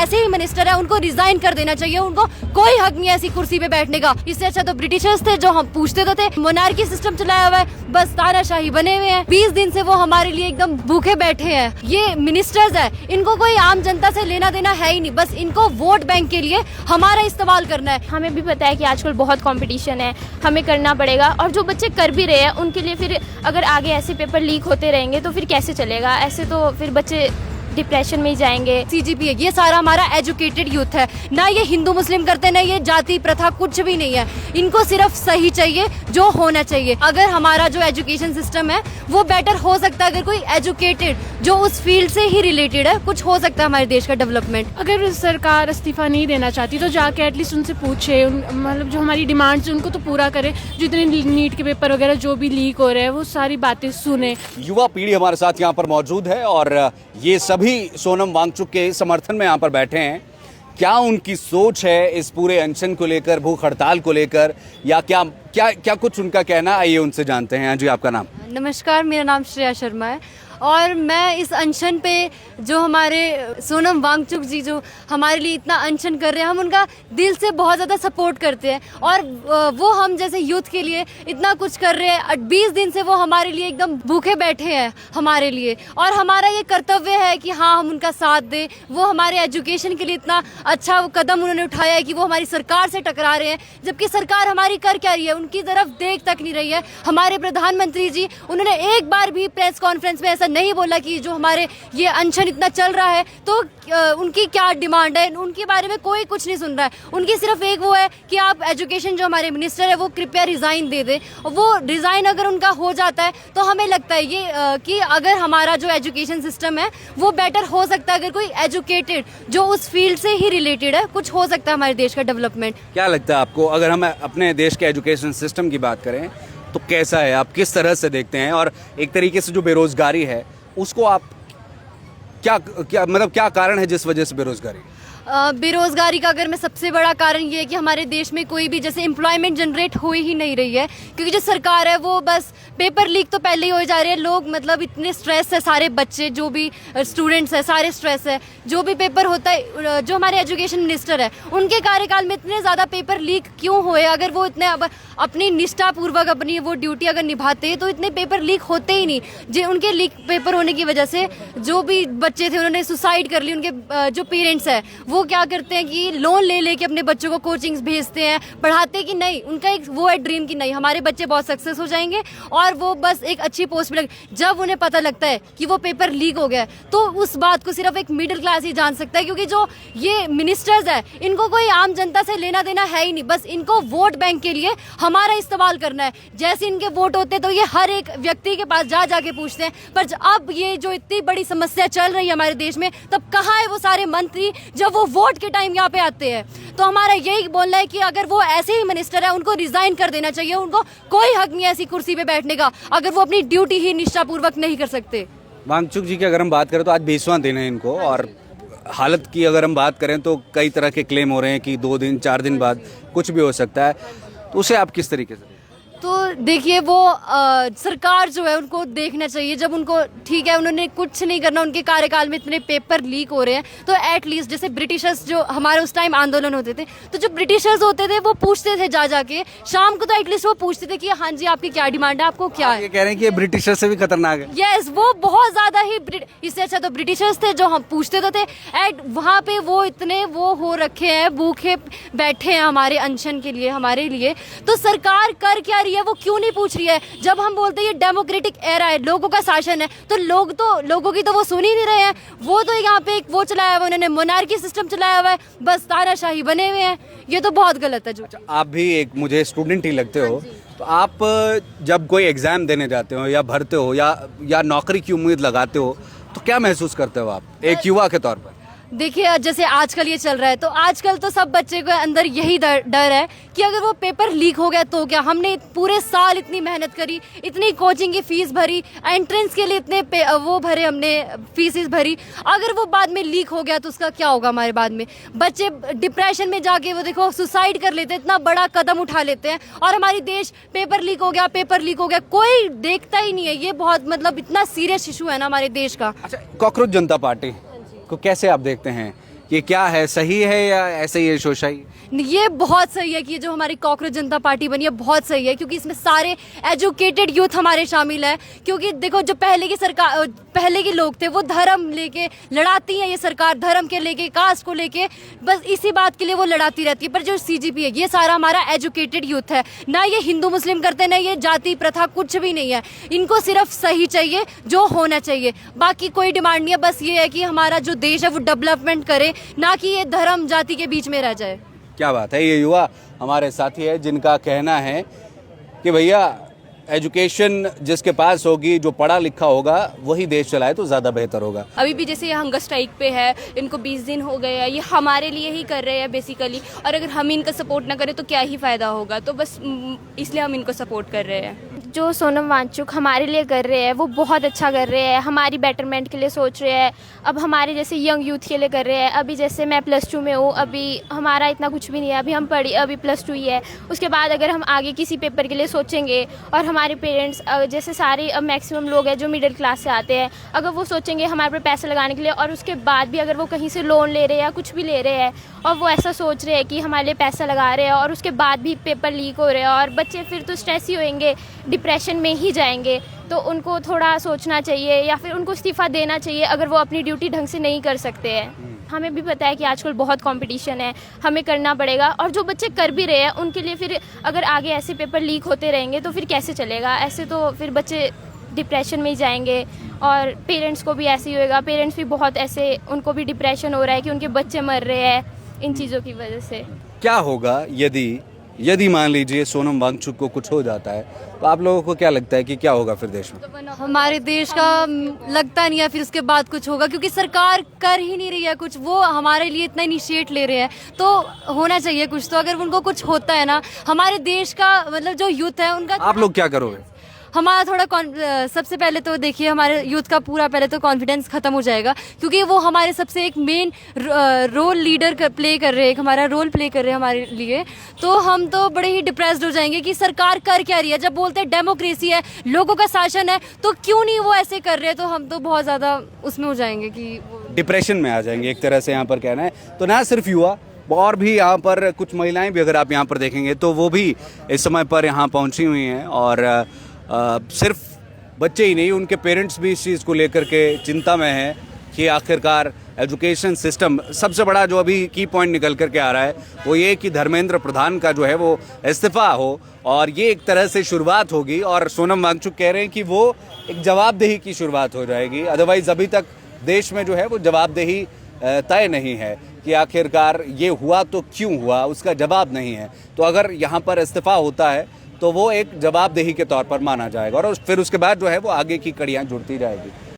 ऐसे ही मिनिस्टर है उनको रिजाइन कर देना चाहिए, उनको कोई हक नहीं है ऐसी कुर्सी पे बैठने का। इससे अच्छा तो ब्रिटिशर्स थे जो हम पूछते तो थे। मोनार्की सिस्टम चलाया हुआ है, बस तानाशाही बने हुए हैं। 20 दिन से वो हमारे लिए एकदम भूखे बैठे हैं। ये मिनिस्टर्स है, इनको कोई आम जनता से लेना देना है ही नहीं, बस इनको वोट बैंक के लिए हमारा इस्तेमाल करना है। हमें भी पता है कि आजकल बहुत कंपटीशन है, हमें करना पड़ेगा। और जो बच्चे कर भी रहे हैं उनके लिए फिर अगर आगे ऐसे पेपर लीक होते रहेंगे तो फिर कैसे चलेगा? ऐसे तो फिर बच्चे डिप्रेशन में ही जाएंगे। CGPA ये सारा हमारा एजुकेटेड यूथ है, ना ये हिंदू मुस्लिम करते, ना ये जाति प्रथा, कुछ भी नहीं है। इनको सिर्फ सही चाहिए जो होना चाहिए। अगर हमारा जो एजुकेशन सिस्टम है वो बेटर हो सकता है, अगर कोई एजुकेटेड जो उस फील्ड से ही रिलेटेड है, कुछ हो सकता है हमारे देश का डेवलपमेंट। अगर सरकार इस्तीफा नहीं देना चाहती तो जाके एटलीस्ट उनसे पूछे, मतलब जो हमारी डिमांड्स उनको तो पूरा करे। जितने नीट के पेपर वगैरह जो भी लीक हो रहे हैं वो सारी बातें सुने। युवा पीढ़ी हमारे साथ यहाँ पर मौजूद है और ये सभी सोनम वांगचुक के समर्थन में यहाँ पर बैठे हैं। क्या उनकी सोच है इस पूरे अनशन को लेकर, भूख हड़ताल को लेकर, या क्या क्या क्या कुछ उनका कहना, आइए उनसे जानते हैं। जी, आपका नाम? नमस्कार, मेरा नाम श्रेया शर्मा है और मैं इस अनशन पे जो हमारे सोनम वांगचुक जी जो हमारे लिए इतना अनशन कर रहे हैं, हम उनका दिल से बहुत ज़्यादा सपोर्ट करते हैं। और वो हम जैसे यूथ के लिए इतना कुछ कर रहे हैं। 20 दिन से वो हमारे लिए एकदम भूखे बैठे हैं हमारे लिए, और हमारा ये कर्तव्य है कि हाँ हम उनका साथ दें। वो हमारे एजुकेशन के लिए इतना अच्छा कदम उन्होंने उठाया है कि वो हमारी सरकार से टकरा रहे हैं, जबकि सरकार हमारी कर क्या रही है, उनकी तरफ देख तक नहीं रही है। हमारे प्रधानमंत्री जी, उन्होंने एक बार भी प्रेस कॉन्फ्रेंस में नहीं बोला कि जो हमारे ये अनशन इतना चल रहा है तो उनकी क्या डिमांड है, उनके बारे में कोई कुछ नहीं सुन रहा है। उनकी सिर्फ एक वो है कि आप एजुकेशन जो हमारे मिनिस्टर है वो कृपया रिजाइन दे दें। वो रिजाइन अगर उनका हो जाता है तो हमें लगता है ये कि अगर हमारा जो एजुकेशन सिस्टम है वो बेटर हो सकता है, अगर कोई एजुकेटेड जो उस फील्ड से ही रिलेटेड है, कुछ हो सकता है हमारे देश का डेवलपमेंट। क्या लगता है आपको, अगर हम अपने देश के एजुकेशन सिस्टम की बात करें तो कैसा है, आप किस तरह से देखते हैं? और एक तरीके से जो बेरोजगारी है उसको आप क्या कारण है जिस वजह से बेरोजगारी? बेरोजगारी का अगर मैं सबसे बड़ा कारण ये है कि हमारे देश में कोई भी जैसे एम्प्लॉयमेंट जनरेट हो ही नहीं रही है, क्योंकि जो सरकार है वो बस पेपर लीक तो पहले ही हो जा रहे हैं। लोग मतलब इतने स्ट्रेस है, सारे बच्चे जो भी स्टूडेंट्स है सारे स्ट्रेस है। जो भी पेपर होता है, जो हमारे एजुकेशन मिनिस्टर है उनके कार्यकाल में इतने ज़्यादा पेपर लीक क्यों हुए? अगर वो इतने अपनी निष्ठापूर्वक अपनी वो ड्यूटी अगर निभाते तो इतने पेपर लीक होते ही नहीं। जो उनके लीक पेपर होने की वजह से जो भी बच्चे थे उन्होंने सुसाइड कर ली। उनके जो पेरेंट्स है वो क्या करते हैं कि लोन ले लेके अपने बच्चों को कोचिंग्स भेजते हैं, पढ़ाते कि नहीं, उनका एक वो है ड्रीम कि नहीं हमारे बच्चे बहुत सक्सेस हो जाएंगे और वो बस एक अच्छी पोस्ट पे लगे। जब उन्हें पता लगता है कि वो पेपर लीक हो गया है तो उस बात को सिर्फ एक मिडिल क्लास ही जान सकता है, क्योंकि जो ये मिनिस्टर्स है इनको कोई आम जनता से लेना देना है ही नहीं, बस इनको वोट बैंक के लिए हमारा इस्तेमाल करना है। जैसे इनके वोट होते हैं तो ये हर एक व्यक्ति के पास जा जाके पूछते हैं, पर अब ये जो इतनी बड़ी समस्या चल रही है हमारे देश में, तब कहाँ है वो सारे मंत्री जब वो वोट के टाइम यहाँ पे आते हैं? तो हमारा यही बोलना है कि अगर वो ऐसे ही मिनिस्टर है उनको रिजाइन कर देना चाहिए, उनको कोई हक नहीं है ऐसी कुर्सी पे बैठने का, अगर वो अपनी ड्यूटी ही निष्ठापूर्वक नहीं कर सकते। वांगचुक जी की अगर हम बात करें तो आज 20वां दिन है इनको, और हालत की अगर हम बात करें तो कई तरह के क्लेम हो रहे हैं कि 2 दिन 4 दिन बाद कुछ भी हो सकता है, तो उसे आप किस तरीके से? तो देखिए वो सरकार जो है उनको देखना चाहिए, जब उनको ठीक है उन्होंने कुछ नहीं करना, उनके कार्यकाल में इतने पेपर लीक हो रहे हैं, तो एटलीस्ट जैसे ब्रिटिशर्स जो हमारे उस टाइम आंदोलन होते थे तो जो ब्रिटिशर्स होते थे वो पूछते थे जा जाके शाम को, तो एटलीस्ट वो पूछते थे कि हाँ जी आपकी क्या डिमांड है, आपको क्या है। ये कह रहे हैं कि ब्रिटिशर से भी खतरनाक है। यस, वो बहुत ज्यादा ही, इससे अच्छा तो ब्रिटिशर्स थे जो हम पूछते तो थे। एट वहाँ पे वो इतने वो हो रखे हैं, भूखे बैठे हैं हमारे अनशन के लिए, हमारे लिए। तो सरकार कर क्या रही है, वो क्यों नहीं पूछ रही है? जब हम बोलते हैं ये डेमोक्रेटिक एरा है, लोगों का शासन है, तो लोगों की तो वो सुन ही नहीं रहे हैं। वो तो यहाँ पे एक वो चलाया हुआ, उन्होंने मोनार्की सिस्टम चलाया हुआ है, बस तानाशाही बने हुए हैं। ये तो बहुत गलत है। जो आप भी एक मुझे स्टूडेंट ही लगते हो, तो आप जब कोई एग्जाम देने जाते हो या भरते हो या नौकरी की उम्मीद लगाते हो तो क्या महसूस करते हो आप एक युवा के तौर पर? देखिए जैसे आजकल ये चल रहा है, तो आजकल तो सब बच्चे के अंदर यही डर है कि अगर वो पेपर लीक हो गया तो क्या। हमने पूरे साल इतनी मेहनत करी, इतनी कोचिंग की फीस भरी, एंट्रेंस के लिए इतने वो भरे, हमने फीस भरी, अगर वो बाद में लीक हो गया तो उसका क्या होगा? हमारे बाद में बच्चे डिप्रेशन में जाके वो देखो सुसाइड कर लेते हैं, इतना बड़ा कदम उठा लेते हैं, और हमारी देश पेपर लीक हो गया कोई देखता ही नहीं है। ये बहुत मतलब इतना सीरियस इशू है ना हमारे देश का। अच्छा, कॉकरोच जनता पार्टी को कैसे आप देखते हैं ये क्या है, सही है या ऐसे ही है शोशाई? ये बहुत सही है कि ये जो हमारी कॉकरोच जनता पार्टी बनी है बहुत सही है, क्योंकि इसमें सारे एजुकेटेड यूथ हमारे शामिल है। क्योंकि देखो जो पहले की सरकार, पहले के लोग थे वो धर्म लेके लड़ाती है, ये सरकार धर्म के लेके, कास्ट को लेके, बस इसी बात के लिए वो लड़ाती रहती है। पर जो सीजीपी है ये सारा हमारा एजुकेटेड यूथ है, ना ये हिंदू मुस्लिम करते, ना ये जाति प्रथा, कुछ भी नहीं है। इनको सिर्फ सही चाहिए जो होना चाहिए, बाकी कोई डिमांड नहीं है। बस ये है कि हमारा जो देश है वो डेवलपमेंट करे, ना कि ये धर्म जाति के बीच में रह जाए। क्या बात है। ये युवा हमारे साथी है जिनका कहना है कि भैया एजुकेशन जिसके पास होगी, जो पढ़ा लिखा होगा, वही देश चलाए तो ज़्यादा बेहतर होगा। अभी भी जैसे ये हंगर स्ट्राइक पे है, इनको 20 दिन हो गए हैं, ये हमारे लिए ही कर रहे हैं बेसिकली, और अगर हम इनका सपोर्ट ना करें तो क्या ही फ़ायदा होगा। तो बस इसलिए हम इनको सपोर्ट कर रहे हैं। जो सोनम वांगचुक हमारे लिए कर रहे हैं वो बहुत अच्छा कर रहे हैं, हमारी बेटरमेंट के लिए सोच रहे हैं। अब हमारे जैसे यंग यूथ के लिए कर रहे हैं। अभी जैसे मैं +2 में हूँ, अभी हमारा इतना कुछ भी नहीं है, अभी हम अभी +2 ही है। उसके बाद अगर हम आगे किसी पेपर के लिए सोचेंगे, और हमारे पेरेंट्स जैसे सारे अब मैक्सिमम लोग हैं जो मिडिल क्लास से आते हैं, अगर वो सोचेंगे हमारे पर पैसे लगाने के लिए, और उसके बाद भी अगर वो कहीं से लोन ले रहे हैं या कुछ भी ले रहे हैं, और वो ऐसा सोच रहे हैं कि हमारे लिए पैसा लगा रहे हैं, और उसके बाद भी पेपर लीक हो रहे हैं, और बच्चे फिर तो स्ट्रेस ही होंगे, डिप्रेशन में ही जाएंगे। तो उनको थोड़ा सोचना चाहिए, या फिर उनको इस्तीफ़ा देना चाहिए अगर वो अपनी ड्यूटी ढंग से नहीं कर सकते हैं। हमें भी पता है कि आजकल बहुत कंपटीशन है, हमें करना पड़ेगा, और जो बच्चे कर भी रहे हैं उनके लिए फिर अगर आगे ऐसे पेपर लीक होते रहेंगे तो फिर कैसे चलेगा। ऐसे तो फिर बच्चे डिप्रेशन में ही जाएंगे, और पेरेंट्स को भी ऐसे ही होएगा। पेरेंट्स भी बहुत ऐसे, उनको भी डिप्रेशन हो रहा है कि उनके बच्चे मर रहे हैं इन चीज़ों की वजह से। क्या होगा यदि मान लीजिए सोनम वांगचुक को कुछ हो जाता है, तो आप लोगों को क्या लगता है कि क्या होगा फिर देश में? हमारे देश का लगता नहीं है फिर उसके बाद कुछ होगा, क्योंकि सरकार कर ही नहीं रही है कुछ। वो हमारे लिए इतना इनिशिएट ले रहे हैं, तो होना चाहिए कुछ। तो अगर उनको कुछ होता है ना, हमारे देश का मतलब जो यूथ है उनका, आप लोग क्या करोगे? हमारा थोड़ा सबसे पहले तो देखिए हमारे यूथ का पूरा पहले तो कॉन्फिडेंस खत्म हो जाएगा, क्योंकि वो हमारे सबसे एक मेन रोल लीडर प्ले कर रहे हैं, हमारा रोल प्ले कर रहे हैं हमारे लिए। तो हम तो बड़े ही डिप्रेस्ड हो जाएंगे कि सरकार कर क्या रही है। जब बोलते हैं डेमोक्रेसी है, लोगों का शासन है, तो क्यों नहीं वो ऐसे कर रहे हैं। तो हम तो बहुत ज़्यादा उसमें हो जाएंगे कि डिप्रेशन में आ जाएंगे, एक तरह से यहाँ पर कहना है। तो ना सिर्फ युवा, और भी यहाँ पर कुछ महिलाएं भी अगर आप यहाँ पर देखेंगे तो वो भी इस समय पर यहाँ पहुँची हुई हैं, और सिर्फ बच्चे ही नहीं, उनके पेरेंट्स भी इस चीज़ को लेकर के चिंता में हैं कि आखिरकार एजुकेशन सिस्टम, सबसे बड़ा जो अभी की पॉइंट निकल कर के आ रहा है वो ये कि धर्मेंद्र प्रधान का जो है वो इस्तीफा हो, और ये एक तरह से शुरुआत होगी। और सोनम वांगचुक कह रहे हैं कि वो एक जवाबदेही की शुरुआत हो जाएगी। अदरवाइज अभी तक देश में जो है वो जवाबदेही तय नहीं है कि आखिरकार ये हुआ तो क्यों हुआ, उसका जवाब नहीं है। तो अगर यहाँ पर इस्तीफा होता है तो वो एक जवाबदेही के तौर पर माना जाएगा, और फिर उसके बाद जो है वो आगे की कड़ियाँ जुड़ती जाएगी।